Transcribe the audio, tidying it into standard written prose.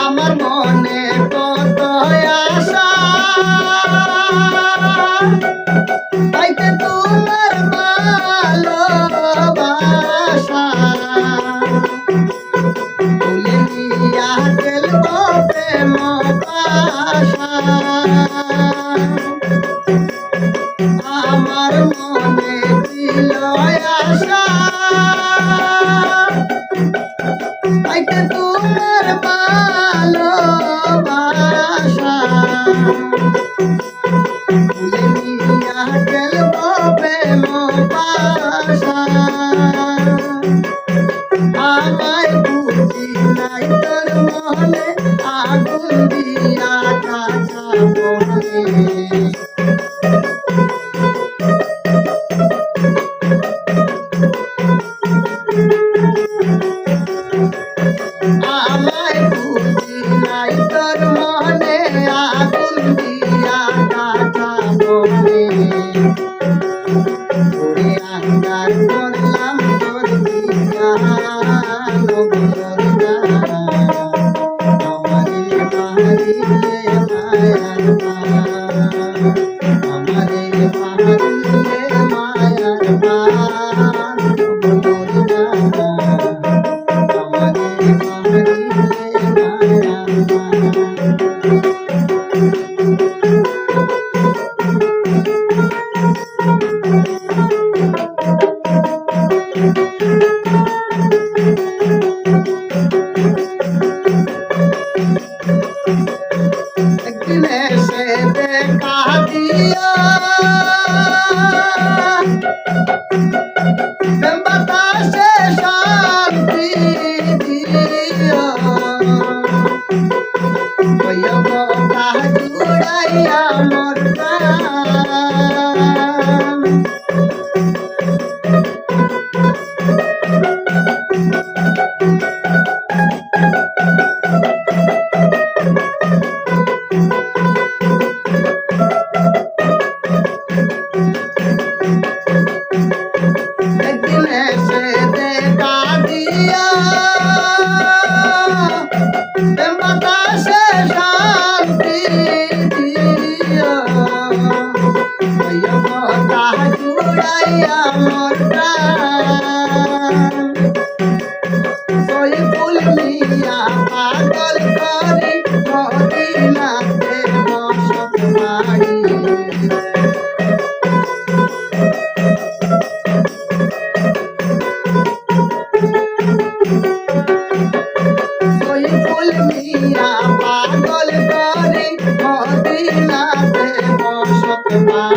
আমার মনে কত আশা পাইতে তোমার ভালোবাসা তুলে নিয়া গেল প্রেম পাশা আমার মনে ছিল আশা পাইতে তোমার ভালোবাসা তুলে নিয়া গেল প্রেম পাশা আমায় বুঝি নাই তোর মনে আগুন দিয়া কাঁচা মনে আমায় বুঝি নাই তোর মনে আগুন দিয়া কাঁচা মনে ওরে আন্দার করলাম তোর দিয়া আমারে মারিলে মায়ার আমারে মারিলে মায়ার একদিনে সে দেখা দিয়া বাতাসে শান্তি দিয়া কথা জুড়াইয়া মোর প্রাণ একদিনে সে দেখা দিয়া বাতাসে শান্তি দিয়া কথা জুড়াইয়া মোর প্রাণ সইফুল মিয়া পাগল করি মদিনাতে বসত বাড়ি সইফুল মিয়া পাগল করি মদিনাতে বসত বাড়ি